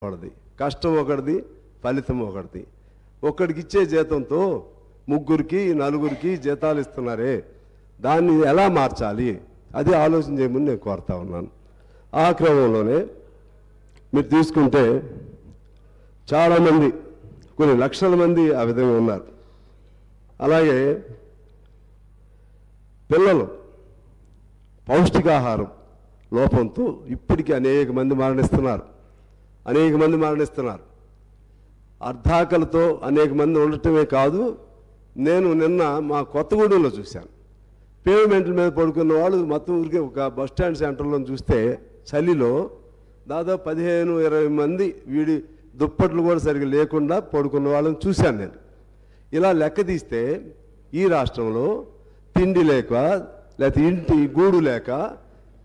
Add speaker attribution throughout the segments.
Speaker 1: ఒకటిది, కష్టం ఒకటిది, ఫలితం ఒకటిది. ఒక్కడికి ఇచ్చే జీతంతో ముగ్గురికి నలుగురికి జీతాలు ఇస్తున్నారే, దాన్ని ఎలా మార్చాలి అది ఆలోచన చేయమని నేను కోరుతా ఉన్నాను. ఆ క్రమంలోనే మీరు తీసుకుంటే చాలామంది, కొన్ని లక్షల మంది ఆ విధంగా ఉన్నారు. అలాగే పిల్లలు పౌష్టికాహారం లోపంతో ఇప్పటికీ అనేక మంది మరణిస్తున్నారు. అర్ధాకలతో అనేక మంది ఉండటమే కాదు, నేను నిన్న మా కొత్తగూడెంలో చూశాను. పేమెంట్ల మీద పడుకున్న వాళ్ళు మొత్తం ఊరికే ఒక బస్ స్టాండ్ సెంటర్లో చూస్తే చలిలో దాదాపు 15-20 మంది వీడి దుప్పట్లు కూడా సరిగ్గా లేకుండా పడుకున్న వాళ్ళని చూశాను నేను. ఇలా లెక్క తీస్తే ఈ రాష్ట్రంలో తిండి లేక, లేకపోతే ఇంటి గూడు లేక,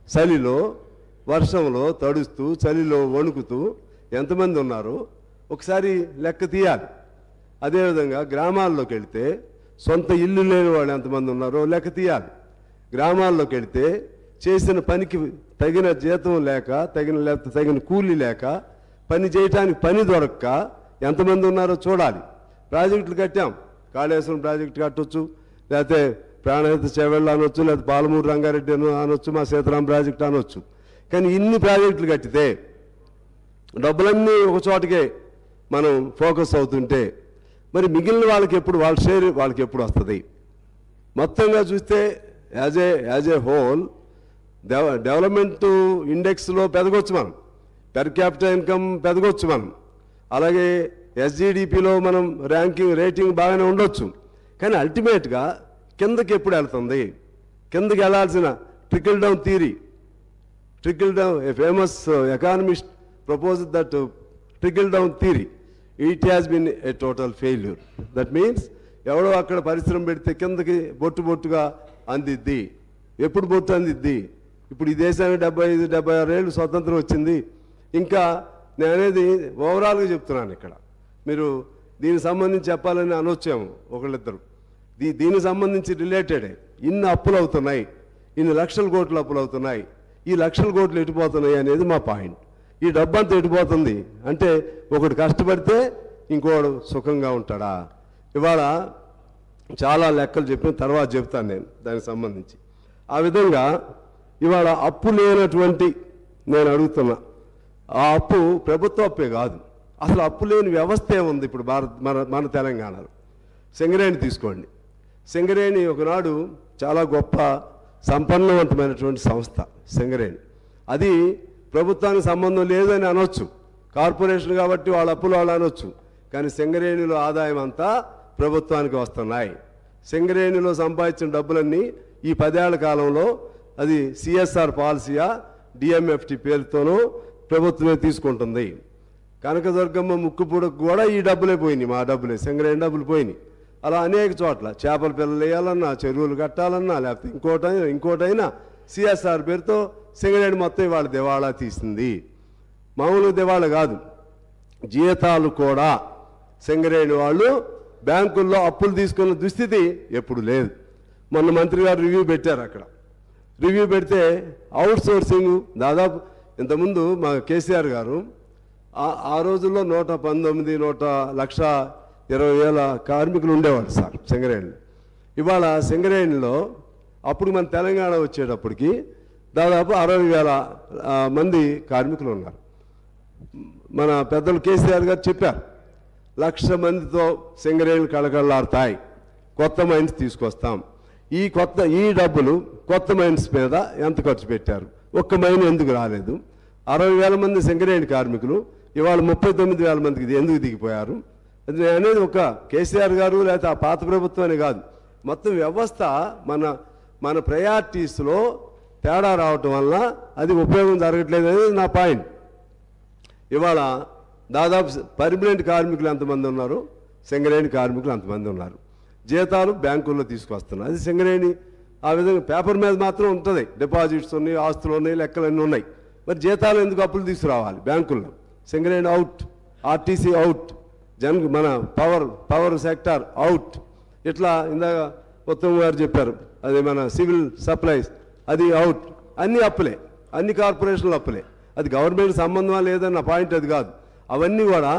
Speaker 1: చలిలో వర్షంలో తడుస్తూ చలిలో వణుకుతూ ఎంతమంది ఉన్నారో ఒకసారి లెక్క తీయాలి. అదేవిధంగా గ్రామాల్లోకి వెళితే సొంత ఇల్లు లేని వాళ్ళు ఎంతమంది ఉన్నారో లెక్క తీయాలి. గ్రామాల్లోకి వెళితే చేసిన పనికి తగిన జీతం లేక, తగిన కూలీ లేక, పని చేయటానికి పని దొరక్క ఎంతమంది ఉన్నారో చూడాలి. ప్రాజెక్టులు కట్టాం, కాళేశ్వరం ప్రాజెక్టు కట్టొచ్చు, లేకపోతే ప్రాణహిత చేవెళ్ళ అనొచ్చు, లేకపోతే పాలమూరు రంగారెడ్డి అనొచ్చు, మా సీతారాం ప్రాజెక్టు అనొచ్చు. కానీ ఇన్ని ప్రాజెక్టులు కట్టితే డబ్బులన్నీ ఒక చోటకే మనం ఫోకస్ అవుతుంటే మరి మిగిలిన వాళ్ళకి ఎప్పుడు వాళ్ళ షేర్ వాళ్ళకి ఎప్పుడు వస్తుంది? మొత్తంగా చూస్తే యాజ్ ఏ హోల్ డెవలప్మెంట్ ఇండెక్స్లో పెదగొచ్చు మనం, పెర్ క్యాపిటల్ ఇన్కమ్ పెదగొచ్చు మనం, అలాగే ఎస్జిడిపిలో మనం రేటింగ్ బాగానే ఉండొచ్చు. కానీ అల్టిమేట్గా కిందకి ఎప్పుడు వెళ్తుంది? కిందకి వెళ్ళాల్సిన trickle down theory, a famous economist proposed that trickle down theory. It has been a total failure. That means ఎవడో అక్కడ పరిశ్రమ పెడితే కిందకి బొట్టుగా అందిద్ది. ఎప్పుడు బొట్టు అందిద్ది? ఇప్పుడు ఈ దేశానికి 75-76 ఏళ్ళు స్వతంత్రం వచ్చింది. ఇంకా నేను అనేది ఓవరాల్గా చెప్తున్నాను. ఇక్కడ మీరు దీనికి సంబంధించి చెప్పాలని అనొచ్చాము ఒకళ్ళిద్దరు. దీనికి సంబంధించి రిలేటెడే ఇన్ని అప్పులు అవుతున్నాయి, ఇన్ని లక్షల కోట్లు అప్పులు అవుతున్నాయి. ఈ లక్షల కోట్లు ఎటుపోతున్నాయి అనేది మా పాయింట్. ఈ డబ్బంతా ఎటుపోతుంది అంటే ఒకడు కష్టపడితే ఇంకోడు సుఖంగా ఉంటాడా? ఇవాళ చాలా లెక్కలు చెప్పిన తర్వాత చెప్తాను నేను దానికి సంబంధించి. ఆ విధంగా ఇవాళ అప్పు లేనటువంటి, నేను అడుగుతున్నా, ఆ అప్పు ప్రభుత్వ అప్పే కాదు, అసలు అప్పు లేని వ్యవస్థ ఏముంది ఇప్పుడు మన తెలంగాణలో? సింగరేణి తీసుకోండి. సింగరేణి ఒకనాడు చాలా గొప్ప సంపన్నవంతమైనటువంటి సంస్థ సింగరేణి. అది ప్రభుత్వానికి సంబంధం లేదని అనొచ్చు, కార్పొరేషన్ కాబట్టి వాళ్ళ అప్పులు వాళ్ళు అనొచ్చు. కానీ సింగరేణిలో ఆదాయం అంతా ప్రభుత్వానికి వస్తున్నాయి. సింగరేణిలో సంపాదించిన డబ్బులన్నీ ఈ 10 ఏళ్ల కాలంలో అది సిఎస్ఆర్ పాలసీయా డిఎంఎఫ్టి పేరుతోనూ ప్రభుత్వమే తీసుకుంటుంది. కనకదుర్గమ్మ ముక్కుపూడకు కూడా ఈ డబ్బులే పోయినాయి, మా డబ్బులే, సింగరేణి డబ్బులు పోయినాయి. అలా అనేక చోట్ల చేపల పిల్లలు వేయాలన్నా, చెరువులు కట్టాలన్నా, లేకపోతే ఇంకోటైనా సిఎస్ఆర్ పేరుతో సింగరేణి మొత్తం ఇవాళ దివాళా తీసింది. మామూలు దివాళా కాదు, జీతాలు కూడా సింగరేణి వాళ్ళు బ్యాంకుల్లో అప్పులు తీసుకున్న దుస్థితి ఎప్పుడు లేదు. మొన్న మంత్రి గారు రివ్యూ పెట్టారు. అక్కడ రివ్యూ పెడితే అవుట్ సోర్సింగ్ దాదాపు ఇంతకుముందు మా కేసీఆర్ గారు ఆ రోజుల్లో 119,120,000 కార్మికులు ఉండేవాళ్ళు సార్ సింగరేణిలో. ఇవాళ సింగరేణిలో అప్పుడు మన తెలంగాణ వచ్చేటప్పటికి దాదాపు 60,000 మంది కార్మికులు ఉన్నారు. మన పెద్దలు కేసీఆర్ గారు చెప్పారు, 1,00,000 మందితో సింగరేణులు కళకళలాడతాయి, కొత్త మైన్స్ తీసుకొస్తాం. ఈ డబ్బులు కొత్త మైన్స్ మీద ఎంత ఖర్చు పెట్టారు? ఒక్క మైన్ ఎందుకు రాలేదు? 60,000 మంది సింగరేణి కార్మికులు ఇవాళ 39,000 మందికి ఎందుకు దిగిపోయారు? అది అనేది ఒక కేసీఆర్ గారు లేకపోతే ఆ పాత ప్రభుత్వమే కాదు, మొత్తం వ్యవస్థ మన ప్రయారిటీస్లో తేడా రావటం వల్ల అది ఉపయోగం జరగట్లేదు అనేది నా పాయింట్. ఇవాళ దాదాపు పర్మనెంట్ కార్మికులు ఎంతమంది ఉన్నారు? సింగరేణి కార్మికులు అంతమంది ఉన్నారు. జీతాలు బ్యాంకుల్లో తీసుకొస్తున్నారు. అది సింగరేణి ఆ విధంగా పేపర్ మీద మాత్రం ఉంటుంది, డిపాజిట్స్ ఉన్నాయి, ఆస్తులు ఉన్నాయి, లెక్కలన్నీ ఉన్నాయి. మరి జీతాలు ఎందుకు అప్పులు తీసుకురావాలి బ్యాంకుల్లో? సింగరేణి అవుట్, ఆర్టీసీ అవుట్, మన పవర్ సెక్టార్ అవుట్. ఇట్లా ఇందాక ఉత్తమ్ గారు చెప్పారు, అది మన సివిల్ సప్లైస్ అది అవుట్. అన్ని అప్పులే, అన్ని కార్పొరేషన్లు అప్పులే. అది గవర్నమెంట్ సంబంధమా లేదన్న పాయింట్ అది కాదు. అవన్నీ కూడా